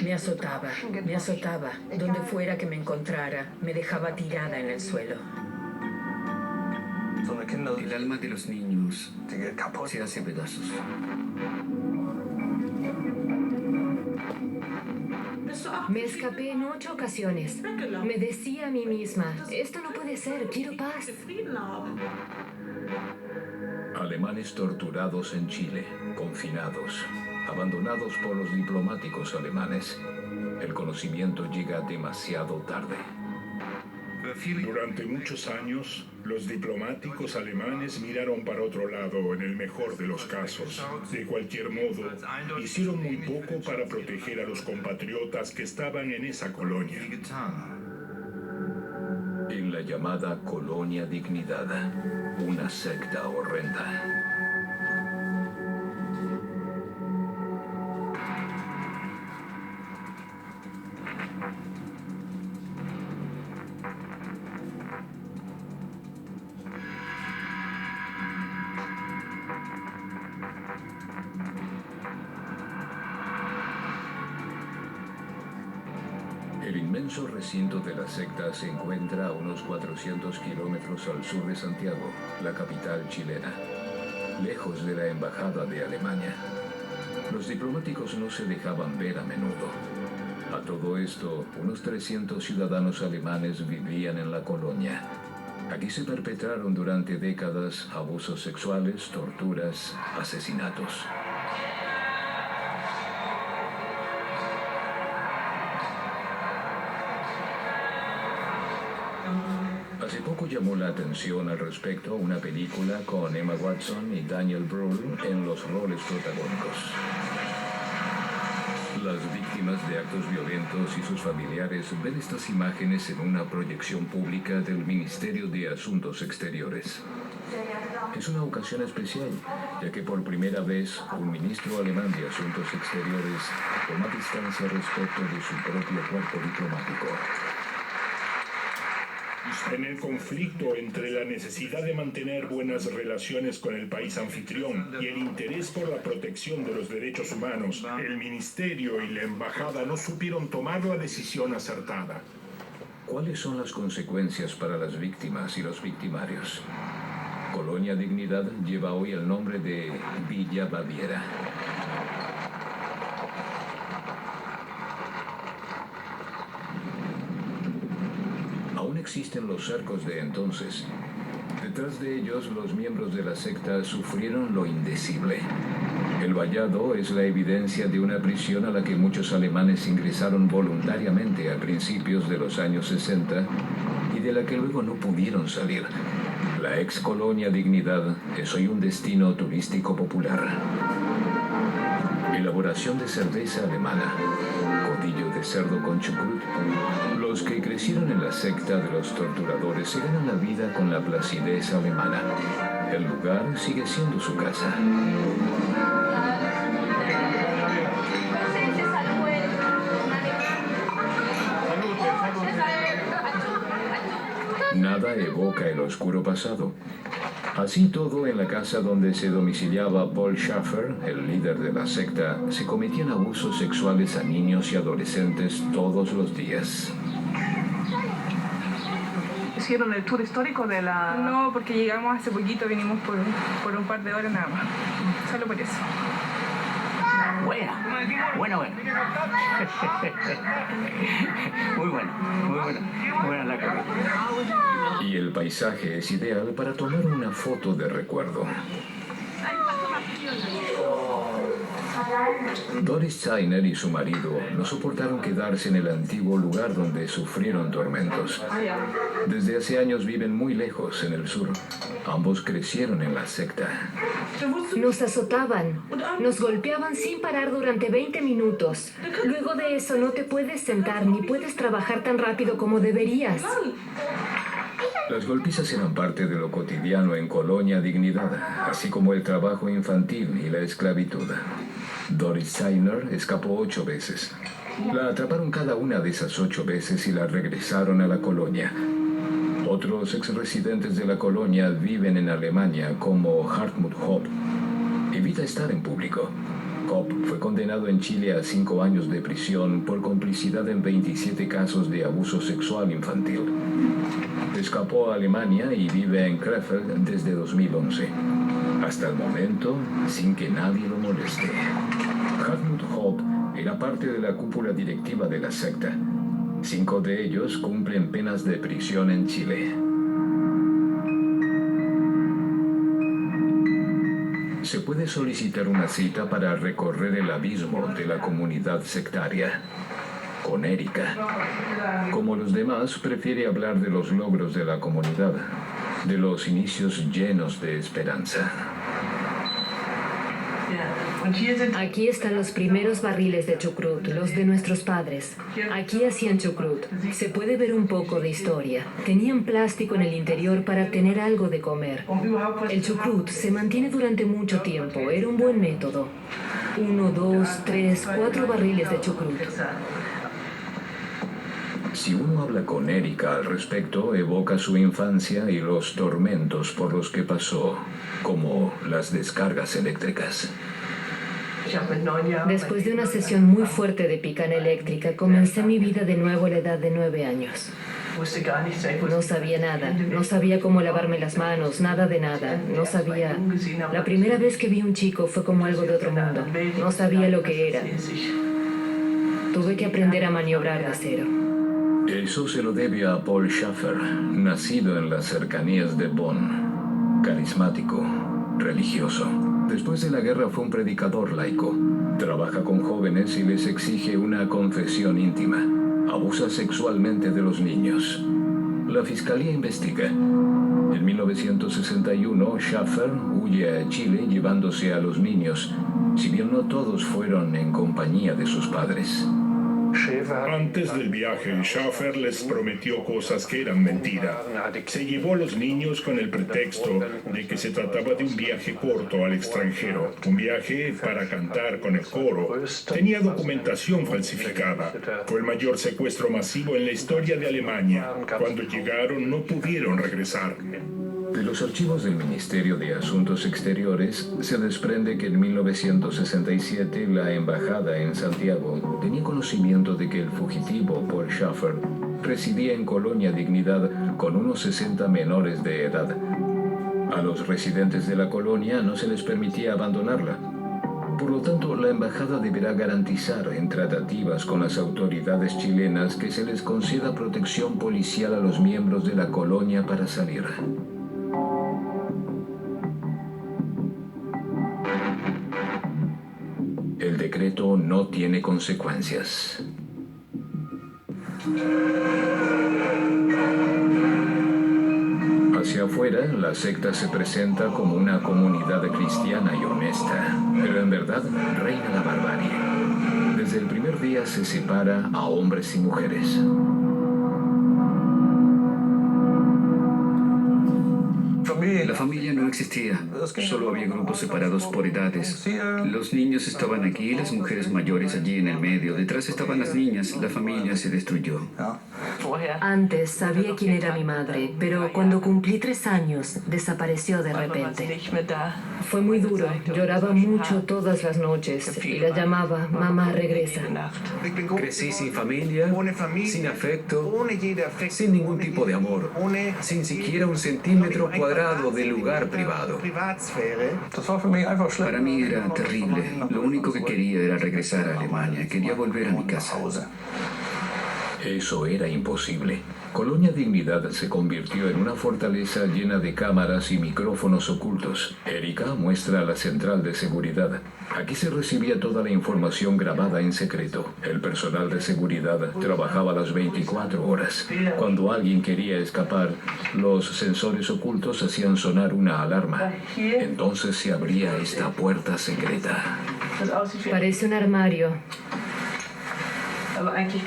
Me azotaba, donde fuera que me encontrara, me dejaba tirada en el suelo. El alma de los niños se hace pedazos. Me escapé en 8 ocasiones. Me decía a mí misma, esto no puede ser, quiero paz. Alemanes torturados en Chile, confinados, abandonados por los diplomáticos alemanes. El conocimiento llega demasiado tarde. Durante muchos años, los diplomáticos alemanes miraron para otro lado en el mejor de los casos. De cualquier modo, hicieron muy poco para proteger a los compatriotas que estaban en esa colonia. En la llamada Colonia Dignidad, una secta horrenda. El inmenso recinto de la secta se encuentra a unos 400 kilómetros al sur de Santiago, la capital chilena, lejos de la embajada de Alemania. Los diplomáticos no se dejaban ver a menudo. A todo esto, unos 300 ciudadanos alemanes vivían en la colonia. Aquí se perpetraron durante décadas abusos sexuales, torturas, asesinatos. Hace poco llamó la atención al respecto una película con Emma Watson y Daniel Brühl en los roles protagónicos. Las víctimas de actos violentos y sus familiares ven estas imágenes en una proyección pública del Ministerio de Asuntos Exteriores. Es una ocasión especial, ya que por primera vez un ministro alemán de Asuntos Exteriores toma distancia respecto de su propio cuerpo diplomático. En el conflicto entre la necesidad de mantener buenas relaciones con el país anfitrión y el interés por la protección de los derechos humanos, el ministerio y la embajada no supieron tomar la decisión acertada. ¿Cuáles son las consecuencias para las víctimas y los victimarios? Colonia Dignidad lleva hoy el nombre de Villa Baviera. Aún existen los cercos de entonces. Detrás de ellos, los miembros de la secta sufrieron lo indecible. El vallado es la evidencia de una prisión a la que muchos alemanes ingresaron voluntariamente a principios de los años 60 y de la que luego no pudieron salir. La ex Colonia Dignidad es hoy un destino turístico popular. Elaboración de cerveza alemana, codillo de cerdo con chucrut. Los que crecieron en la secta de los torturadores se ganan la vida con la placidez alemana. El lugar sigue siendo su casa. Nada evoca el oscuro pasado. Así todo, en la casa donde se domiciliaba Paul Schaffer, el líder de la secta, se cometían abusos sexuales a niños y adolescentes todos los días. ¿Hicieron el tour histórico de la...? No, porque llegamos hace poquito, vinimos por un par de horas nada más. Solo por eso. Bueno. Muy buena la comida. Y el paisaje es ideal para tomar una foto de recuerdo. Doris Steiner y su marido no soportaron quedarse en el antiguo lugar donde sufrieron tormentos. Desde hace años viven muy lejos, en el sur. Ambos crecieron en la secta. Nos azotaban, nos golpeaban sin parar durante 20 minutos. Luego de eso no te puedes sentar ni puedes trabajar tan rápido como deberías. Las golpizas eran parte de lo cotidiano en Colonia Dignidad, así como el trabajo infantil y la esclavitud. Doris Steiner escapó 8 veces. La atraparon cada una de esas 8 veces y la regresaron a la colonia. Otros exresidentes de la colonia viven en Alemania, como Hartmut Hopp. Evita estar en público. Hop fue condenado en Chile a 5 años de prisión por complicidad en 27 casos de abuso sexual infantil. Escapó a Alemania y vive en Krefeld desde 2011. Hasta el momento, sin que nadie lo moleste. Hartmut Hop era parte de la cúpula directiva de la secta. 5 de ellos cumplen penas de prisión en Chile. Se puede solicitar una cita para recorrer el abismo de la comunidad sectaria. Con Erika. Como los demás, prefiere hablar de los logros de la comunidad, de los inicios llenos de esperanza. Aquí están los primeros barriles de chucrut, los de nuestros padres. Aquí hacían chucrut. Se puede ver un poco de historia. Tenían plástico en el interior para tener algo de comer. El chucrut se mantiene durante mucho tiempo. Era un buen método. 1, 2, 3, 4 barriles de chucrut. Si uno habla con Erika al respecto, evoca su infancia y los tormentos por los que pasó, como las descargas eléctricas. Después de una sesión muy fuerte de picana eléctrica, comencé mi vida de nuevo a la edad de 9 años. No sabía nada, no sabía cómo lavarme las manos, nada de nada, no sabía. La primera vez que vi un chico fue como algo de otro mundo, no sabía lo que era. Tuve que aprender a maniobrar de cero. Eso se lo debe a Paul Schaffer, nacido en las cercanías de Bonn. Carismático, religioso. Después de la guerra fue un predicador laico. Trabaja con jóvenes y les exige una confesión íntima. Abusa sexualmente de los niños. La fiscalía investiga. En 1961, Schaffer huye a Chile llevándose a los niños, si bien no todos fueron en compañía de sus padres. Antes del viaje, Schaffer les prometió cosas que eran mentira. Se llevó a los niños con el pretexto de que se trataba de un viaje corto al extranjero, un viaje para cantar con el coro. Tenía documentación falsificada. Fue el mayor secuestro masivo en la historia de Alemania. Cuando llegaron, no pudieron regresar. De los archivos del Ministerio de Asuntos Exteriores se desprende que en 1967 la embajada en Santiago tenía conocimiento de que el fugitivo Paul Schaffer residía en Colonia Dignidad con unos 60 menores de edad. A los residentes de la colonia no se les permitía abandonarla. Por lo tanto, la embajada deberá garantizar en tratativas con las autoridades chilenas que se les conceda protección policial a los miembros de la colonia para salir. El decreto no tiene consecuencias. Hacia afuera, la secta se presenta como una comunidad cristiana y honesta, pero en verdad reina la barbarie. Desde el primer día se separa a hombres y mujeres. La familia no existía, solo había grupos separados por edades. Los niños estaban aquí, las mujeres mayores allí en el medio, detrás estaban las niñas, la familia se destruyó. Antes sabía quién era mi madre, pero cuando cumplí 3 años, desapareció de repente. Fue muy duro, lloraba mucho todas las noches y la llamaba, mamá, regresa. Crecí sin familia, sin afecto, sin ningún tipo de amor, sin siquiera un centímetro cuadrado de lugar privado. Para mí era terrible. Lo único que quería era regresar a Alemania. Quería volver a mi casa. Eso era imposible. Colonia Dignidad se convirtió en una fortaleza llena de cámaras y micrófonos ocultos. Erika muestra la central de seguridad. Aquí se recibía toda la información grabada en secreto. El personal de seguridad trabajaba las 24 horas. Cuando alguien quería escapar, los sensores ocultos hacían sonar una alarma. Entonces se abría esta puerta secreta. Parece un armario,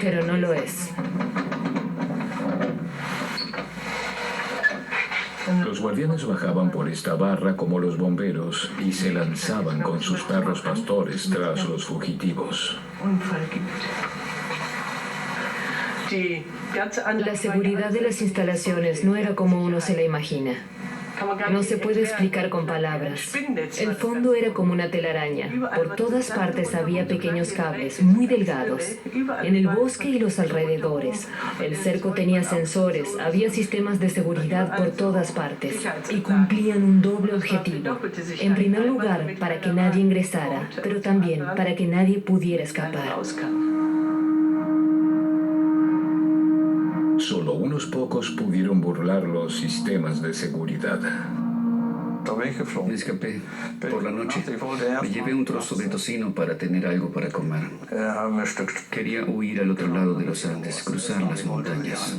pero no lo es. Los guardianes bajaban por esta barra como los bomberos y se lanzaban con sus perros pastores tras los fugitivos. La seguridad de las instalaciones no era como uno se la imagina. No se puede explicar con palabras. El fondo era como una telaraña. Por todas partes había pequeños cables muy delgados. En el bosque y los alrededores. El cerco tenía sensores, había sistemas de seguridad por todas partes. Y cumplían un doble objetivo. En primer lugar, para que nadie ingresara, pero también para que nadie pudiera escapar. Solo unos pocos pudieron burlar los sistemas de seguridad. Me escapé por la noche. Me llevé un trozo de tocino para tener algo para comer. Quería huir al otro lado de los Andes, cruzar las montañas.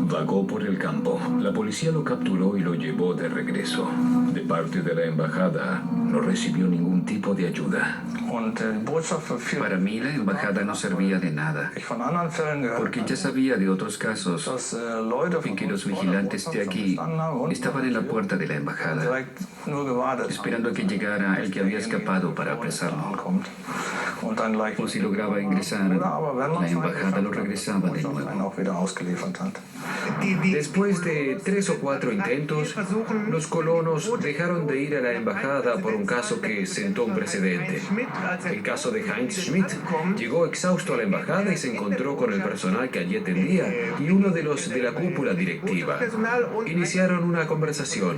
Vagó por el campo. La policía lo capturó y lo llevó de regreso. De parte de la embajada, no recibió ningún tipo de ayuda. Para mí la embajada no servía de nada, porque ya sabía de otros casos en que los vigilantes de aquí estaban en la puerta de la embajada, esperando a que llegara el que había escapado para apresarlo. O si lograba ingresar, la embajada lo regresaba de nuevo. Después de 3 o 4 intentos, los colonos dejaron de ir a la embajada por un caso que sentó un precedente. El caso de Heinz Schmidt. Llegó exhausto a la embajada y se encontró con el personal que allí atendía y uno de los de la cúpula directiva. Iniciaron una conversación.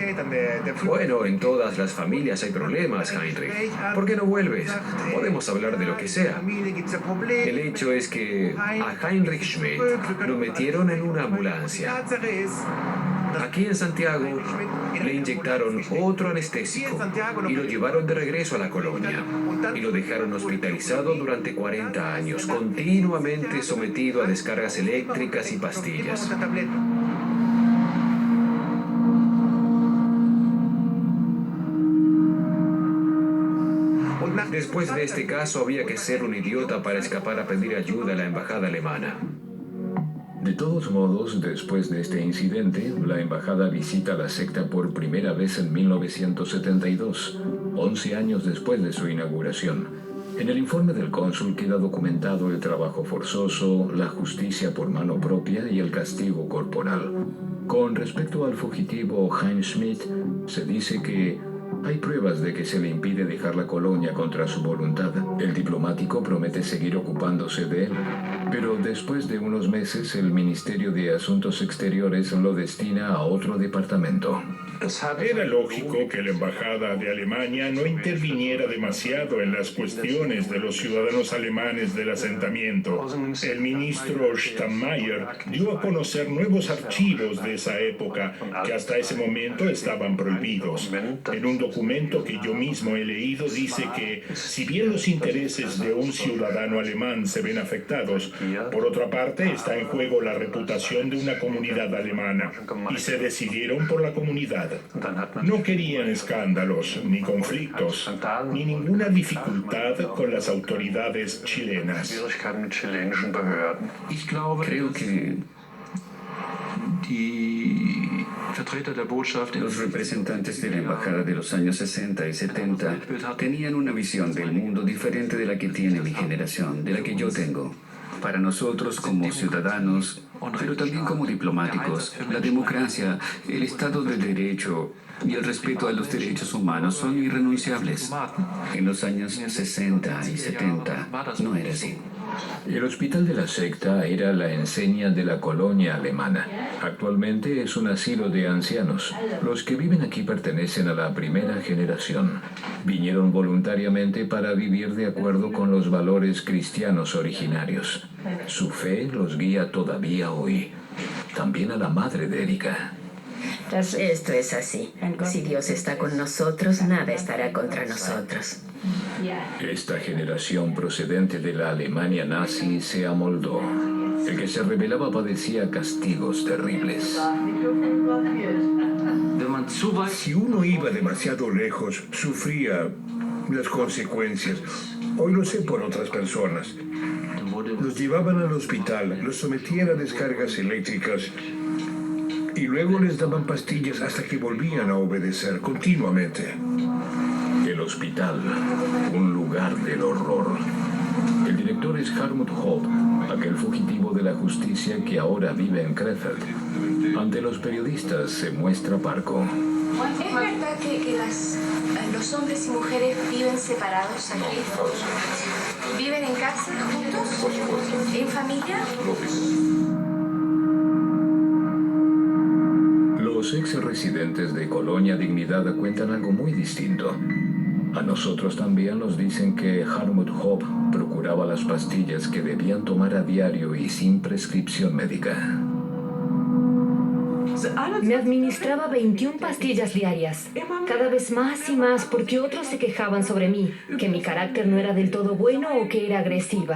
Bueno, en todas las familias hay problemas, Heinrich. ¿Por qué no vuelves? Podemos hablar de lo que sea. El hecho es que a Heinrich Schmidt lo metieron en una ambulancia. Aquí en Santiago le inyectaron otro anestésico y lo llevaron de regreso a la colonia y lo dejaron hospitalizado durante 40 años, continuamente sometido a descargas eléctricas y pastillas. Después de este caso había que ser un idiota para escapar a pedir ayuda a la embajada alemana. De todos modos, después de este incidente, la embajada visita la secta por primera vez en 1972, 11 años después de su inauguración. En el informe del cónsul queda documentado el trabajo forzoso, la justicia por mano propia y el castigo corporal. Con respecto al fugitivo Heinz Schmidt, se dice que hay pruebas de que se le impide dejar la colonia contra su voluntad. El diplomático promete seguir ocupándose de él, pero después de unos meses el Ministerio de Asuntos Exteriores lo destina a otro departamento. Era lógico que la embajada de Alemania no interviniera demasiado en las cuestiones de los ciudadanos alemanes del asentamiento. El ministro Steinmeier dio a conocer nuevos archivos de esa época que hasta ese momento estaban prohibidos. En un documento que yo mismo he leído dice que, si bien los intereses de un ciudadano alemán se ven afectados, por otra parte está en juego la reputación de una comunidad alemana, y se decidieron por la comunidad. No querían escándalos, ni conflictos, ni ninguna dificultad con las autoridades chilenas. Creo que los representantes de la embajada de los años 60 y 70 tenían una visión del mundo diferente de la que tiene mi generación, de la que yo tengo. Para nosotros como ciudadanos, pero también como diplomáticos, la democracia, el Estado de Derecho y el respeto a los derechos humanos son irrenunciables. En los años 60 y 70 no era así. El hospital de la secta era la enseña de la colonia alemana. Actualmente es un asilo de ancianos. Los que viven aquí pertenecen a la primera generación. Vinieron voluntariamente para vivir de acuerdo con los valores cristianos originarios. Su fe los guía todavía hoy. También a la madre de Erika. Esto es así. Si Dios está con nosotros, nada estará contra nosotros. Esta generación procedente de la Alemania nazi se amoldó. El que se rebelaba padecía castigos terribles. Si uno iba demasiado lejos, sufría las consecuencias. Hoy lo sé por otras personas. Los llevaban al hospital, los sometían a descargas eléctricas y luego les daban pastillas hasta que volvían a obedecer continuamente. El hospital, un lugar del horror. El director es Hartmut Hopp, aquel fugitivo de la justicia que ahora vive en Krefeld. Ante los periodistas se muestra parco. ¿Es verdad que los hombres y mujeres viven separados aquí? ¿Viven en cárcel juntos? ¿En familia? Los ex residentes de Colonia Dignidad cuentan algo muy distinto. A nosotros también nos dicen que Harmut Hope procuraba las pastillas que debían tomar a diario y sin prescripción médica. Me administraba 21 pastillas diarias, cada vez más y más porque otros se quejaban sobre mí, que mi carácter no era del todo bueno o que era agresiva.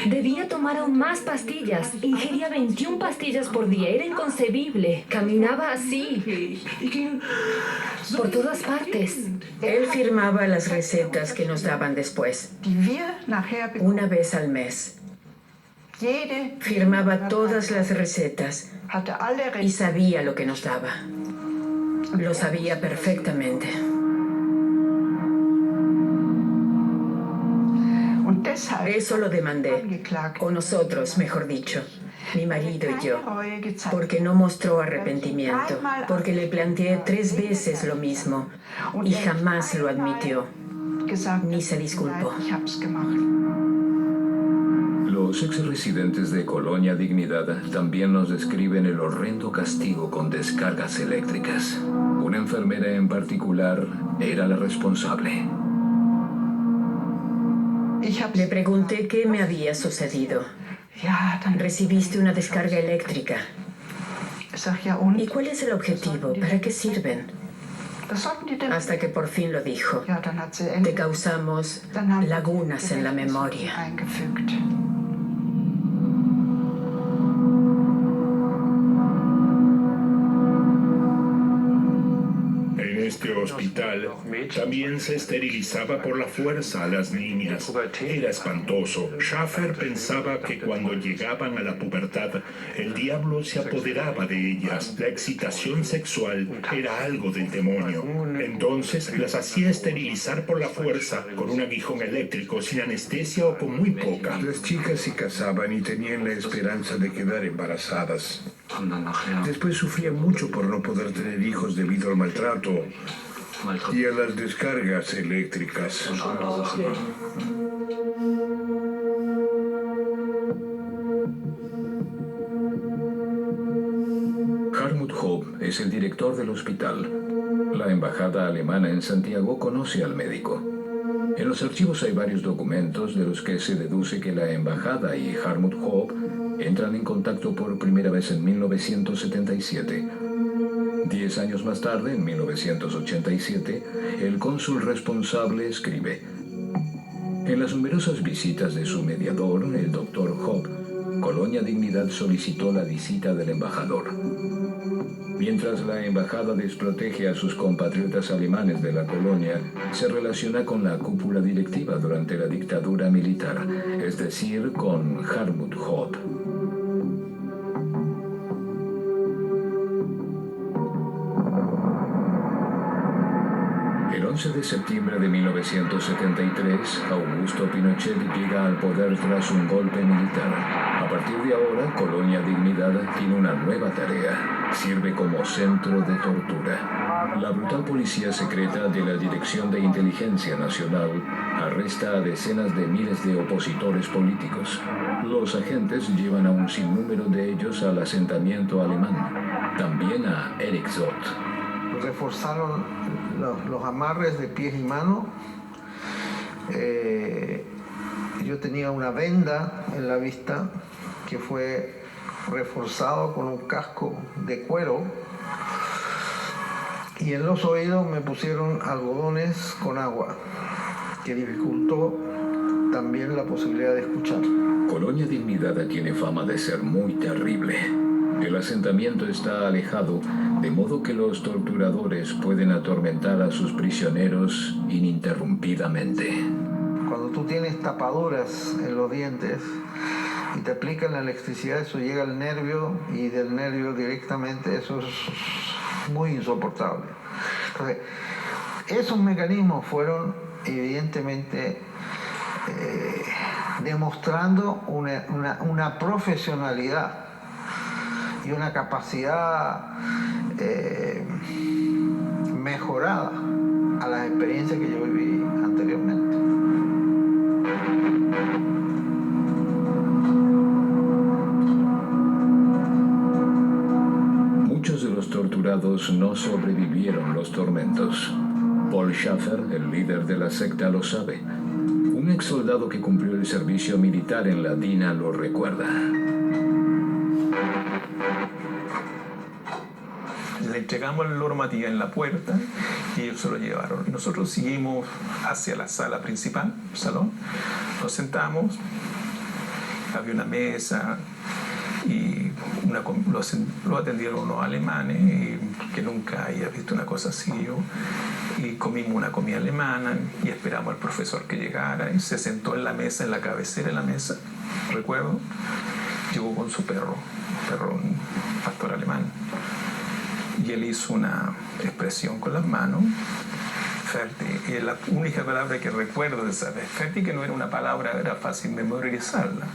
Debía tomar aún más pastillas, ingería 21 pastillas por día, era inconcebible, caminaba así, por todas partes. Él firmaba las recetas que nos daban después, una vez al mes. Firmaba todas las recetas y sabía lo que nos daba. Lo sabía perfectamente. Eso lo demandé, o nosotros, mejor dicho, mi marido y yo, porque no mostró arrepentimiento, porque le planteé 3 veces lo mismo y jamás lo admitió, ni se disculpó. Los ex residentes de Colonia Dignidad también nos describen el horrendo castigo con descargas eléctricas. Una enfermera en particular era la responsable. Le pregunté qué me había sucedido. Recibiste una descarga eléctrica. ¿Y cuál es el objetivo? ¿Para qué sirven? Hasta que por fin lo dijo. Te causamos lagunas en la memoria. En este hospital también se esterilizaba por la fuerza a las niñas. Era espantoso. Schaffer pensaba que cuando llegaban a la pubertad, el diablo se apoderaba de ellas. La excitación sexual era algo del demonio. Entonces las hacía esterilizar por la fuerza, con un aguijón eléctrico, sin anestesia o con muy poca. Las chicas se casaban y tenían la esperanza de quedar embarazadas. Después sufrían mucho por no poder tener hijos debido al maltrato y a las descargas eléctricas. Harmut Hope es el director del hospital. La embajada alemana en Santiago conoce al médico. En los archivos hay varios documentos de los que se deduce que la embajada y Harmut Hope entran en contacto por primera vez en 1977. 10 años más tarde, en 1987, el cónsul responsable escribe: en las numerosas visitas de su mediador, el Dr. Hope, Colonia Dignidad solicitó la visita del embajador. Mientras la embajada desprotege a sus compatriotas alemanes de la colonia, se relaciona con la cúpula directiva durante la dictadura militar, es decir, con Harmut Hope. El 11 de septiembre de 1973, Augusto Pinochet llega al poder tras un golpe militar. A partir de ahora, Colonia Dignidad tiene una nueva tarea. Sirve como centro de tortura. La brutal policía secreta de la Dirección de Inteligencia Nacional arresta a decenas de miles de opositores políticos. Los agentes llevan a un sinnúmero de ellos al asentamiento alemán, también a Erich Zott. Reforzaron los amarres de pies y manos. Yo tenía una venda en la vista que fue reforzado con un casco de cuero, y en los oídos me pusieron algodones con agua, que dificultó también la posibilidad de escuchar. Colonia Dignidad tiene fama de ser muy terrible. El asentamiento está alejado, de modo que los torturadores pueden atormentar a sus prisioneros ininterrumpidamente. Cuando tú tienes tapaduras en los dientes y te aplican la electricidad, eso llega al nervio, y del nervio directamente, eso es muy insoportable. Entonces, esos mecanismos fueron evidentemente demostrando una profesionalidad y una capacidad mejorada a las experiencias que yo viví anteriormente. Muchos de los torturados no sobrevivieron los tormentos. Paul Schaffer, el líder de la secta, lo sabe. Un ex soldado que cumplió el servicio militar en la DINA lo recuerda. Le entregamos el loro Matías en la puerta y ellos se lo llevaron. Nosotros seguimos hacia la sala principal, el salón. Nos sentamos, había una mesa y lo atendieron unos alemanes que nunca había visto una cosa así. Y comimos una comida alemana y esperamos al profesor que llegara y se sentó en la mesa, en la cabecera de la mesa, recuerdo. Llegó con su perro, un pastor alemán. Y él hizo una expresión con las manos, Fertig, y la única palabra que recuerdo de esa vez, Fertig, que no era una palabra, era fácil memorizarla.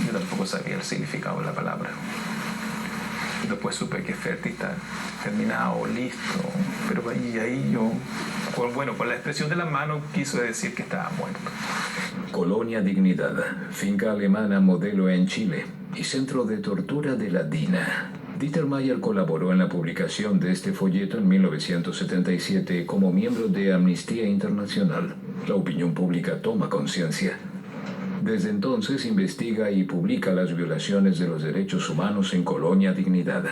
Yo tampoco sabía el significado de la palabra. Después supe que Fertig está terminado, listo, pero ahí yo, con la expresión de las manos, quiso decir que estaba muerto. Colonia Dignidad, finca alemana modelo en Chile y centro de tortura de la DINA. Dieter Mayer colaboró en la publicación de este folleto en 1977 como miembro de Amnistía Internacional. La opinión pública toma conciencia. Desde entonces investiga y publica las violaciones de los derechos humanos en Colonia Dignidad.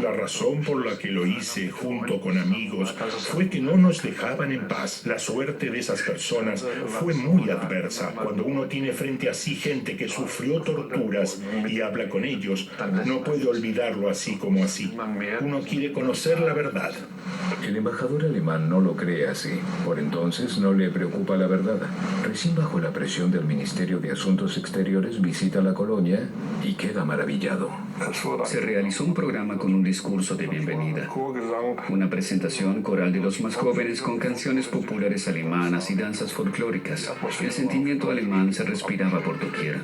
La razón por la que lo hice junto con amigos fue que no nos dejaban en paz. La suerte de esas personas fue muy adversa. Cuando uno tiene frente a sí gente que sufrió torturas y habla con ellos, no puede olvidarlo así como así. Uno quiere conocer la verdad. El embajador alemán no lo cree así. Por entonces no le preocupa la verdad. Recién bajo la presión del Ministerio de Asuntos Exteriores visita la colonia y queda maravillado. Se realizó un programa con un discurso de bienvenida, una presentación coral de los más jóvenes con canciones populares alemanas y danzas folclóricas. El sentimiento alemán se respiraba por doquier.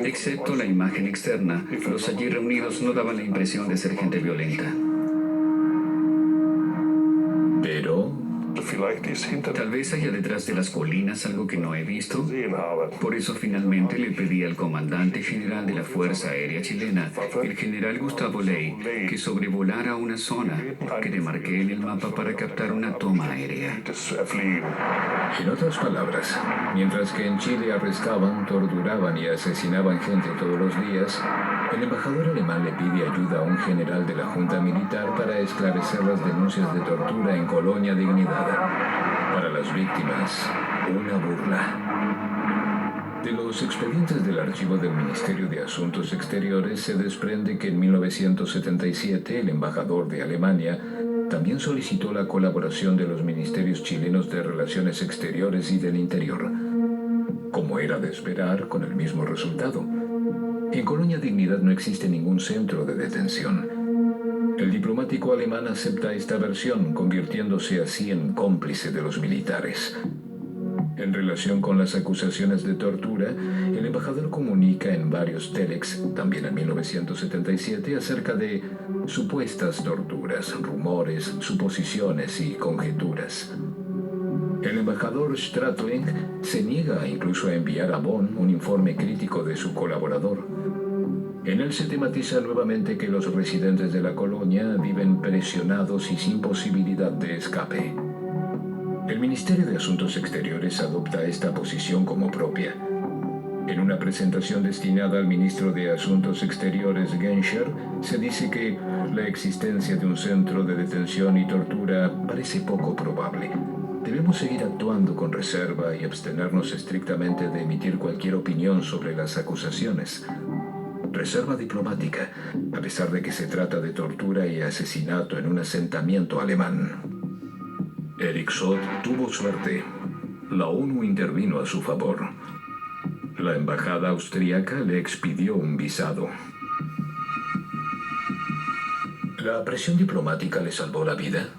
Excepto la imagen externa, los allí reunidos no daban la impresión de ser gente violenta. Pero tal vez haya detrás de las colinas algo que no he visto. Por eso finalmente le pedí al comandante general de la Fuerza Aérea Chilena, el general Gustavo Ley, que sobrevolara una zona que demarqué en el mapa para captar una toma aérea. En otras palabras, mientras que en Chile arrestaban, torturaban y asesinaban gente todos los días, el embajador alemán le pide ayuda a un general de la Junta Militar para esclarecer las denuncias de tortura en Colonia Dignidad. Para las víctimas, una burla. De los expedientes del archivo del Ministerio de Asuntos Exteriores se desprende que en 1977 el embajador de Alemania también solicitó la colaboración de los ministerios chilenos de Relaciones Exteriores y del Interior. Como era de esperar, con el mismo resultado. En Colonia Dignidad no existe ningún centro de detención. El diplomático alemán acepta esta versión, convirtiéndose así en cómplice de los militares. En relación con las acusaciones de tortura, el embajador comunica en varios telex, también en 1977, acerca de supuestas torturas, rumores, suposiciones y conjeturas. El embajador Stratling se niega incluso a enviar a Bonn un informe crítico de su colaborador. En él se tematiza nuevamente que los residentes de la colonia viven presionados y sin posibilidad de escape. El Ministerio de Asuntos Exteriores adopta esta posición como propia. En una presentación destinada al ministro de Asuntos Exteriores Genscher, se dice que la existencia de un centro de detención y tortura parece poco probable. Debemos seguir actuando con reserva y abstenernos estrictamente de emitir cualquier opinión sobre las acusaciones. Reserva diplomática, a pesar de que se trata de tortura y asesinato en un asentamiento alemán. Erich Schott tuvo suerte. La ONU intervino a su favor. La embajada austríaca le expidió un visado. ¿La presión diplomática le salvó la vida?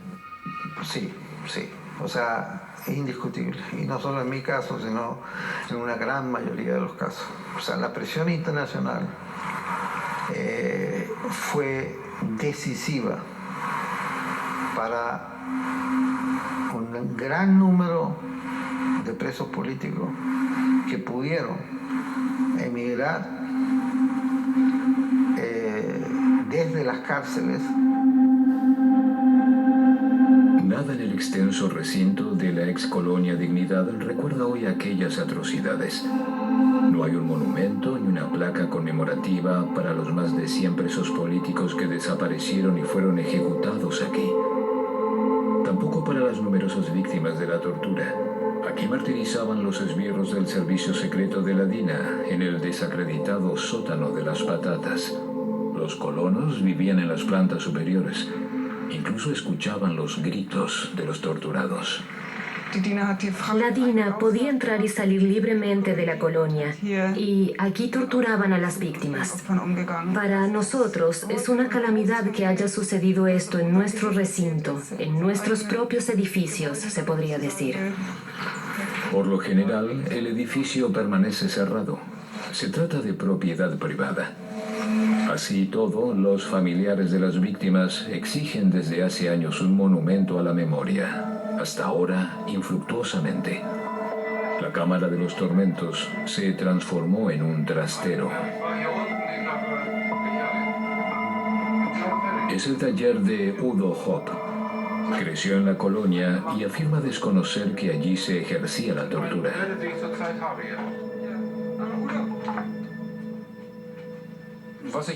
Sí, sí. O sea, es indiscutible. Y no solo en mi caso, sino en una gran mayoría de los casos. O sea, la presión internacional fue decisiva para un gran número de presos políticos que pudieron emigrar desde las cárceles. Nada en el extenso recinto de la ex colonia Dignidad recuerda hoy aquellas atrocidades. No hay un monumento ni una placa conmemorativa para los más de 100 presos políticos que desaparecieron y fueron ejecutados aquí. Tampoco para las numerosas víctimas de la tortura. Aquí martirizaban los esbirros del servicio secreto de la DINA en el desacreditado sótano de las patatas. Los colonos vivían en las plantas superiores. Incluso escuchaban los gritos de los torturados. La DINA podía entrar y salir libremente de la colonia y aquí torturaban a las víctimas. Para nosotros es una calamidad que haya sucedido esto en nuestro recinto, en nuestros propios edificios, se podría decir. Por lo general, el edificio permanece cerrado. Se trata de propiedad privada. Así y todo, los familiares de las víctimas exigen desde hace años un monumento a la memoria, hasta ahora infructuosamente. La Cámara de los Tormentos se transformó en un trastero. Es el taller de Udo Hopp. Creció en la colonia y afirma desconocer que allí se ejercía la tortura.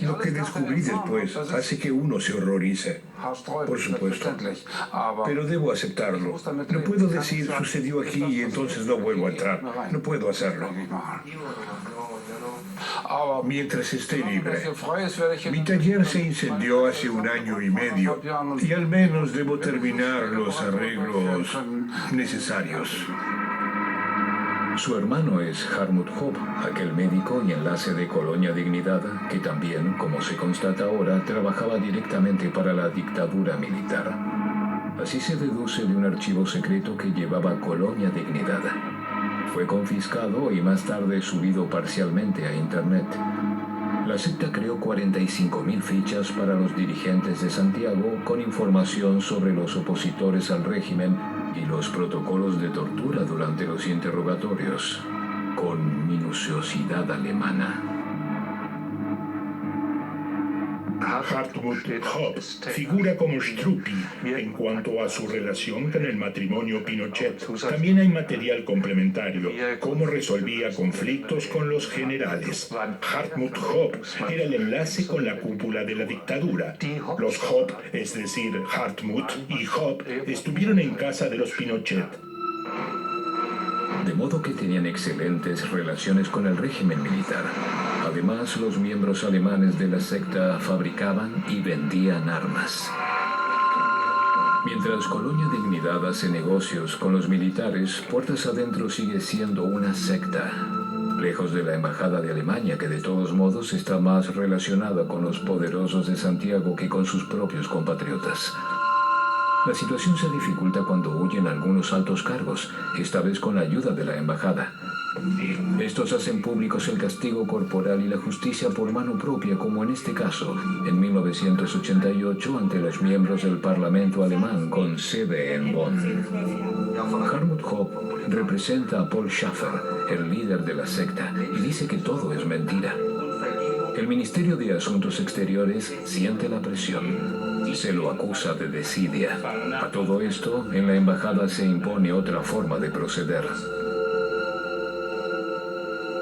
Lo que descubrí después hace que uno se horrorice, por supuesto. Pero debo aceptarlo. No puedo decir sucedió aquí y entonces no vuelvo a entrar. No puedo hacerlo. Mientras esté libre. Mi taller se incendió hace 1 año y medio y al menos debo terminar los arreglos necesarios. Su hermano es Hartmut Hopp, aquel médico y enlace de Colonia Dignidad, que también, como se constata ahora, trabajaba directamente para la dictadura militar. Así se deduce de un archivo secreto que llevaba Colonia Dignidad. Fue confiscado y más tarde subido parcialmente a Internet. La secta creó 45.000 fichas para los dirigentes de Santiago con información sobre los opositores al régimen y los protocolos de tortura durante los interrogatorios, con minuciosidad alemana. Hartmut Hopp figura como Struppi en cuanto a su relación con el matrimonio Pinochet. También hay material complementario, cómo resolvía conflictos con los generales. Hartmut Hopp era el enlace con la cúpula de la dictadura. Los Hopp, es decir, Hartmut y Hopp, estuvieron en casa de los Pinochet. De modo que tenían excelentes relaciones con el régimen militar. Además, los miembros alemanes de la secta fabricaban y vendían armas. Mientras Colonia Dignidad hace negocios con los militares, puertas adentro sigue siendo una secta. Lejos de la embajada de Alemania, que de todos modos está más relacionada con los poderosos de Santiago que con sus propios compatriotas. La situación se dificulta cuando huyen algunos altos cargos, esta vez con la ayuda de la embajada. Estos hacen públicos el castigo corporal y la justicia por mano propia, como en este caso, en 1988, ante los miembros del Parlamento alemán con sede en Bonn. Hartmut Hopp representa a Paul Schaffer, el líder de la secta, y dice que todo es mentira. El Ministerio de Asuntos Exteriores siente la presión y se lo acusa de desidia. A todo esto, en la embajada se impone otra forma de proceder.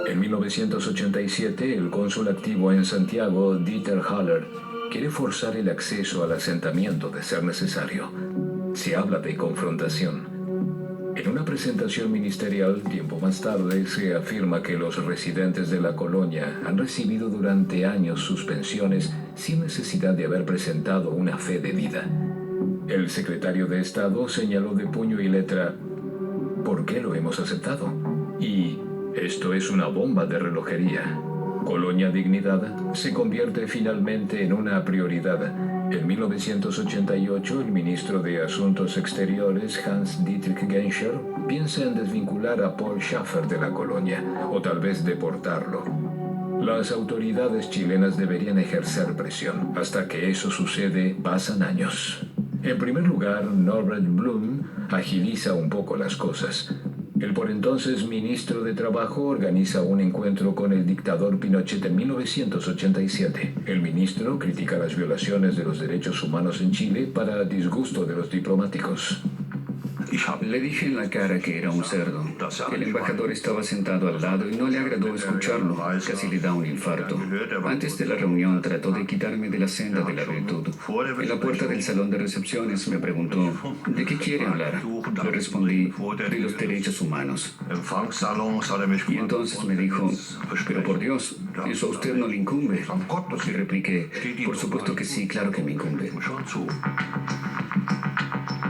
En 1987, el cónsul activo en Santiago, Dieter Haller, quiere forzar el acceso al asentamiento de ser necesario. Se habla de confrontación. En una presentación ministerial, tiempo más tarde, se afirma que los residentes de la colonia han recibido durante años suspensiones sin necesidad de haber presentado una fe de vida. El secretario de Estado señaló de puño y letra: ¿por qué lo hemos aceptado? Y esto es una bomba de relojería. Colonia Dignidad se convierte finalmente en una prioridad En 1988, el ministro de Asuntos Exteriores, Hans-Dietrich Genscher, piensa en desvincular a Paul Schaffer de la colonia, o tal vez deportarlo. Las autoridades chilenas deberían ejercer presión. Hasta que eso sucede, pasan años. En primer lugar, Norbert Blum agiliza un poco las cosas. El por entonces ministro de Trabajo organiza un encuentro con el dictador Pinochet en 1987. El ministro critica las violaciones de los derechos humanos en Chile para disgusto de los diplomáticos. Le dije en la cara que era un cerdo. El embajador estaba sentado al lado y no le agradó escucharlo. Casi le da un infarto. Antes de la reunión trató de quitarme de la senda de la virtud. En la puerta del salón de recepciones me preguntó, ¿de qué quiere hablar? Le respondí, de los derechos humanos. Y entonces me dijo, pero por Dios, eso a usted no le incumbe. Y repliqué, por supuesto que sí, claro que me incumbe.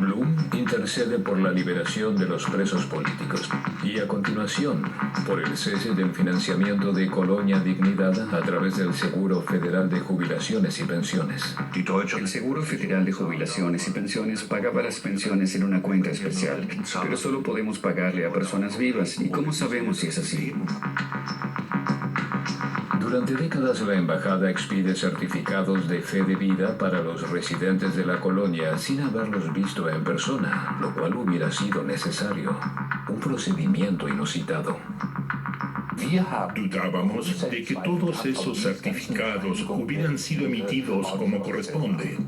Blum intercede por la liberación de los presos políticos y a continuación por el cese del financiamiento de Colonia Dignidad a través del Seguro Federal de Jubilaciones y Pensiones. El Seguro Federal de Jubilaciones y Pensiones pagaba las pensiones en una cuenta especial, pero solo podemos pagarle a personas vivas. ¿Y cómo sabemos si es así? Durante décadas la embajada expide certificados de fe de vida para los residentes de la colonia sin haberlos visto en persona, lo cual hubiera sido necesario. Un procedimiento inusitado. Dudábamos de que todos esos certificados hubieran sido emitidos como corresponde.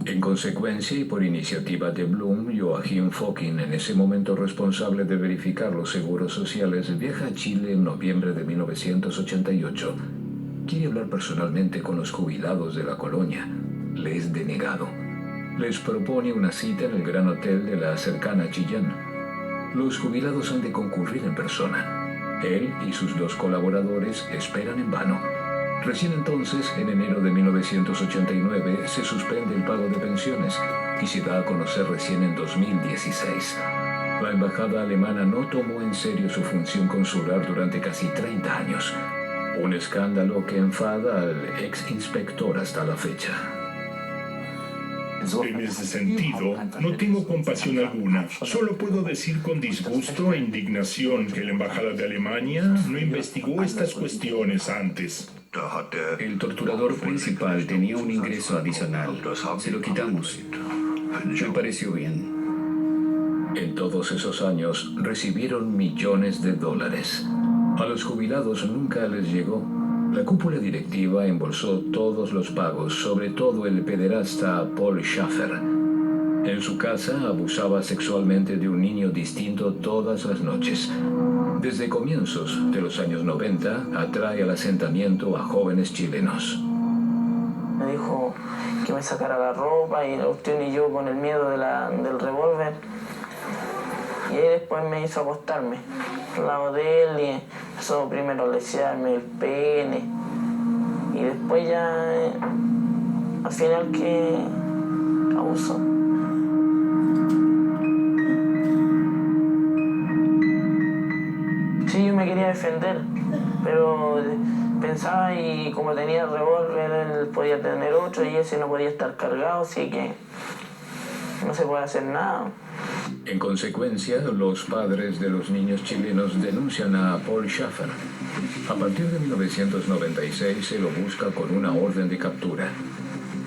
En consecuencia y por iniciativa de Blum, Joachim Fokkin, en ese momento responsable de verificar los seguros sociales, viaja a Chile en noviembre de 1988. Quiere hablar personalmente con los jubilados de la colonia. Le es denegado. Les propone una cita en el Gran Hotel de la cercana Chillán. Los jubilados han de concurrir en persona. Él y sus dos colaboradores esperan en vano. Recién entonces, en enero de 1989, se suspende el pago de pensiones y se da a conocer recién en 2016. La embajada alemana no tomó en serio su función consular durante casi 30 años. Un escándalo que enfada al ex inspector hasta la fecha. En ese sentido, no tengo compasión alguna. Solo puedo decir con disgusto e indignación que la embajada de Alemania no investigó estas cuestiones antes. El torturador principal tenía un ingreso adicional. Se lo quitamos. Me pareció bien. En todos esos años recibieron millones de dólares. A los jubilados nunca les llegó. La cúpula directiva embolsó todos los pagos, sobre todo el pederasta Paul Schaffer. En su casa abusaba sexualmente de un niño distinto todas las noches. Desde comienzos de los años 90 atrae al asentamiento a jóvenes chilenos. Me dijo que me sacara la ropa y usted y yo con el miedo del revólver. Y ahí después me hizo acostarme al lado de él y empezó primero a lesearme el pene. Y después ya, al final que abusó. Sí, yo me quería defender, pero pensaba y como tenía el revólver, él podía tener otro y ese no podía estar cargado, así que no se puede hacer nada. En consecuencia, los padres de los niños chilenos denuncian a Paul Schaffer. A partir de 1996 se lo busca con una orden de captura.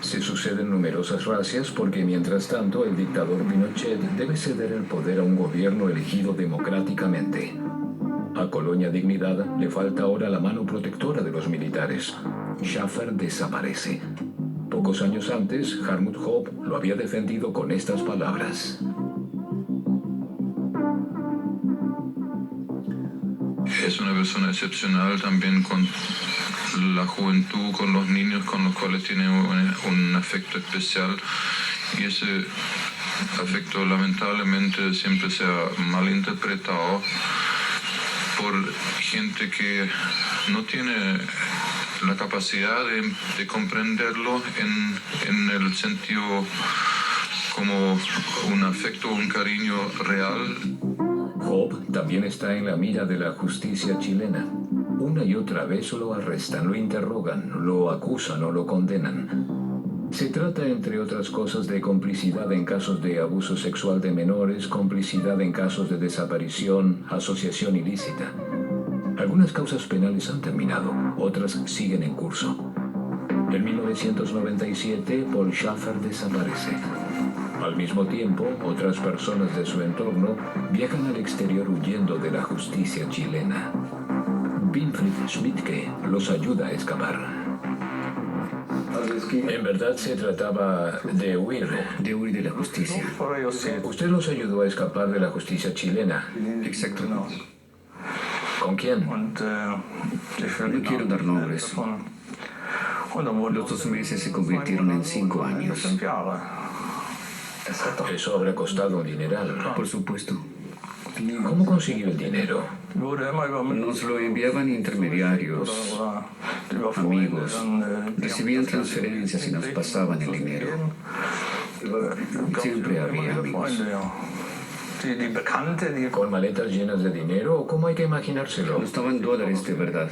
Se suceden numerosas razias porque mientras tanto el dictador Pinochet debe ceder el poder a un gobierno elegido democráticamente. A Colonia Dignidad le falta ahora la mano protectora de los militares. Schaffer desaparece. Pocos años antes, Hartmut Hopp lo había defendido con estas palabras. Es una persona excepcional también con la juventud, con los niños con los cuales tiene un afecto especial y ese afecto lamentablemente siempre se ha malinterpretado por gente que no tiene la capacidad de comprenderlo en el sentido como un afecto, un cariño real. Hopp también está en la mira de la justicia chilena. Una y otra vez lo arrestan, lo interrogan, lo acusan o lo condenan. Se trata, entre otras cosas, de complicidad en casos de abuso sexual de menores, complicidad en casos de desaparición, asociación ilícita. Algunas causas penales han terminado, otras siguen en curso. En 1997, Paul Schaffer desaparece. Al mismo tiempo, otras personas de su entorno viajan al exterior huyendo de la justicia chilena. Winfried Schmidtke los ayuda a escapar. En verdad se trataba de huir. De huir de la justicia. Usted los ayudó a escapar de la justicia chilena. Exacto. ¿Con quién? No quiero dar nombres. Los 2 meses se convirtieron en 5 años. Eso habrá costado un dineral. Por supuesto. ¿Cómo consiguió el dinero? Nos lo enviaban intermediarios, amigos. Recibían transferencias y nos pasaban el dinero. Siempre había amigos. ¿Con maletas llenas de dinero o cómo hay que imaginárselo? Costaban $, de verdad.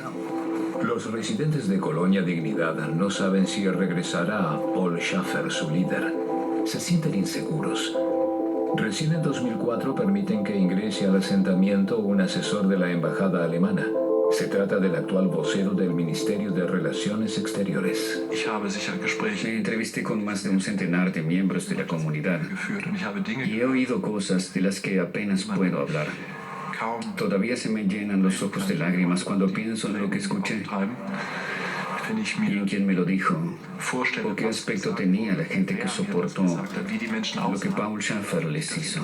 Los residentes de Colonia Dignidad no saben si regresará Paul Schaffer, su líder. Se sienten inseguros. Recién en 2004 permiten que ingrese al asentamiento un asesor de la embajada alemana. Se trata del actual vocero del Ministerio de Relaciones Exteriores. Me entrevisté con más de un centenar de miembros de la comunidad y he oído cosas de las que apenas puedo hablar. Todavía se me llenan los ojos de lágrimas cuando pienso en lo que escuché y en quién me lo dijo, o qué aspecto tenía la gente que soportó lo que Paul Schaffer les hizo.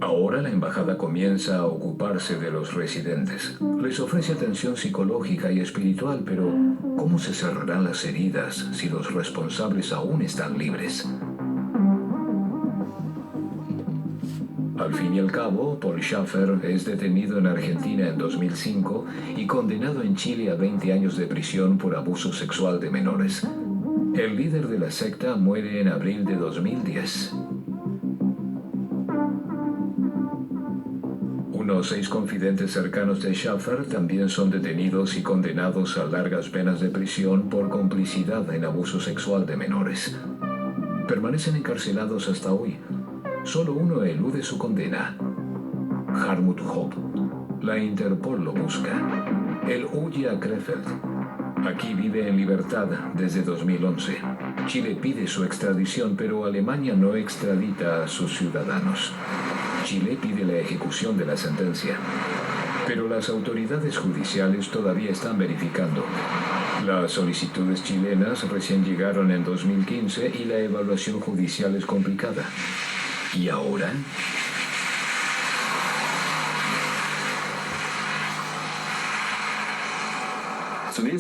Ahora la embajada comienza a ocuparse de los residentes. Les ofrece atención psicológica y espiritual, pero ¿cómo se cerrarán las heridas si los responsables aún están libres? Al fin y al cabo, Paul Schaffer es detenido en Argentina en 2005 y condenado en Chile a 20 años de prisión por abuso sexual de menores. El líder de la secta muere en abril de 2010. Unos 6 confidentes cercanos de Schaffer también son detenidos y condenados a largas penas de prisión por complicidad en abuso sexual de menores. Permanecen encarcelados hasta hoy. Solo uno elude su condena. Hartmut Hopp. La Interpol lo busca. Él huye a Krefeld. Aquí vive en libertad desde 2011. Chile pide su extradición, pero Alemania no extradita a sus ciudadanos. Chile pide la ejecución de la sentencia. Pero las autoridades judiciales todavía están verificando. Las solicitudes chilenas recién llegaron en 2015 y la evaluación judicial es complicada. ¿Y ahora?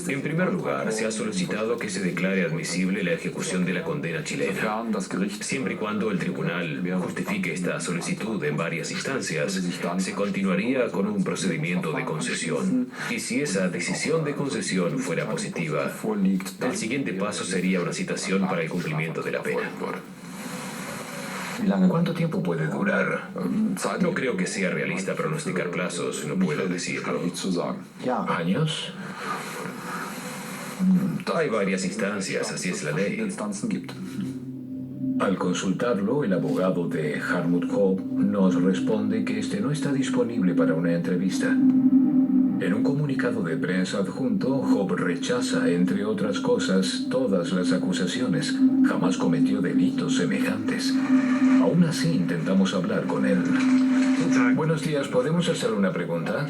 En primer lugar, se ha solicitado que se declare admisible la ejecución de la condena chilena. Siempre y cuando el tribunal justifique esta solicitud en varias instancias, se continuaría con un procedimiento de concesión. Y si esa decisión de concesión fuera positiva, el siguiente paso sería una citación para el cumplimiento de la pena. ¿Cuánto tiempo puede durar? No creo que sea realista pronosticar plazos, no puedo decirlo. ¿Años? Hay varias instancias, así es la ley. Al consultarlo, el abogado de Hartmut Hopp nos responde que este no está disponible para una entrevista. En un comunicado de prensa adjunto, Hopp rechaza, entre otras cosas, todas las acusaciones. Jamás cometió delitos semejantes. Aún así, intentamos hablar con él. Buenos días, ¿podemos hacerle una pregunta?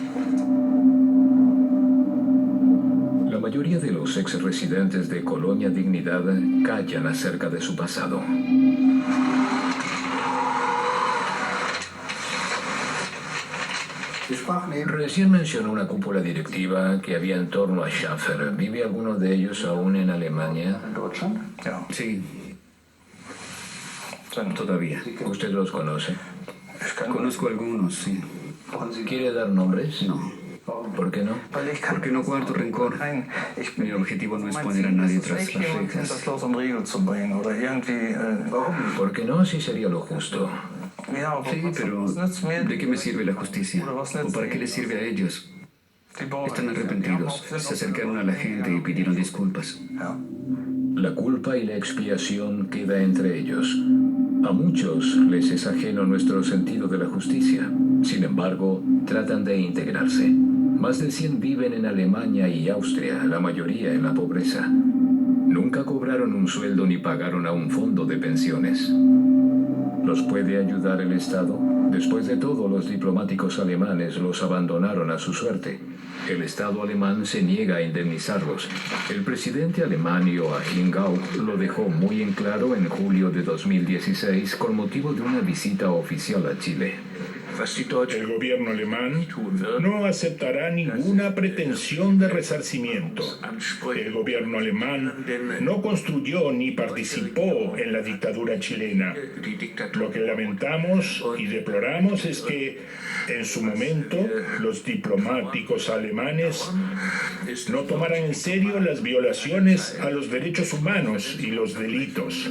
La mayoría de los ex-residentes de Colonia Dignidad callan acerca de su pasado. Recién mencionó una cúpula directiva que había en torno a Schaffer. ¿Vive alguno de ellos aún en Alemania? Sí. Todavía. ¿Usted los conoce? Conozco algunos, sí. ¿Quiere dar nombres? No. ¿Por qué no? Porque no guardo rencor. Mi objetivo no es poner a nadie tras las rejas. ¿Por qué no? Así sería lo justo. Sí, pero ¿de qué me sirve la justicia? ¿O para qué les sirve a ellos? Están arrepentidos. Se acercaron a la gente y pidieron disculpas. La culpa y la expiación queda entre ellos. A muchos les es ajeno nuestro sentido de la justicia. Sin embargo, tratan de integrarse. Más de 100 viven en Alemania y Austria, la mayoría en la pobreza. Nunca cobraron un sueldo ni pagaron a un fondo de pensiones. ¿Los puede ayudar el Estado? Después de todo, los diplomáticos alemanes los abandonaron a su suerte. El Estado alemán se niega a indemnizarlos. El presidente alemán Joachim Gauck lo dejó muy en claro en julio de 2016 con motivo de una visita oficial a Chile. El gobierno alemán no aceptará ninguna pretensión de resarcimiento. El gobierno alemán no construyó ni participó en la dictadura chilena. Lo que lamentamos y deploramos es que, en su momento, los diplomáticos alemanes no tomaran en serio las violaciones a los derechos humanos y los delitos.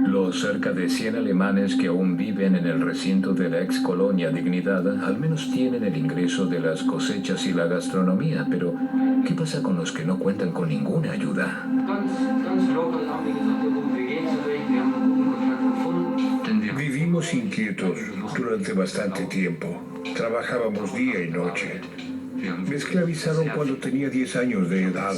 Los cerca de 100 alemanes que aún viven en el recinto de la ex colonia Dignidad al menos tienen el ingreso de las cosechas y la gastronomía, pero ¿qué pasa con los que no cuentan con ninguna ayuda? Vivimos inquietos durante bastante tiempo. Trabajábamos día y noche. Me esclavizaron cuando tenía 10 años de edad.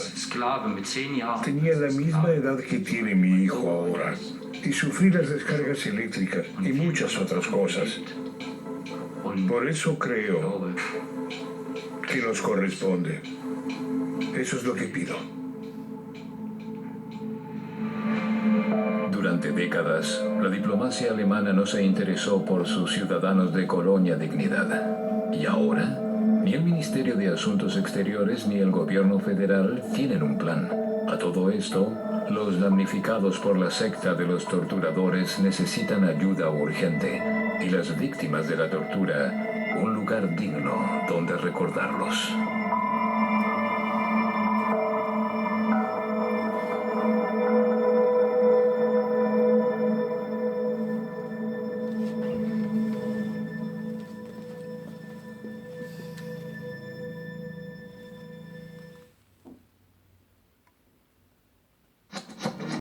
Tenía la misma edad que tiene mi hijo ahora. Y sufrí las descargas eléctricas y muchas otras cosas. Por eso creo que nos corresponde. Eso es lo que pido. Durante décadas, la diplomacia alemana no se interesó por sus ciudadanos de Colonia Dignidad. Y ahora, ni el Ministerio de Asuntos Exteriores ni el gobierno federal tienen un plan. A todo esto, los damnificados por la secta de los torturadores necesitan ayuda urgente y las víctimas de la tortura un lugar digno donde recordarlos.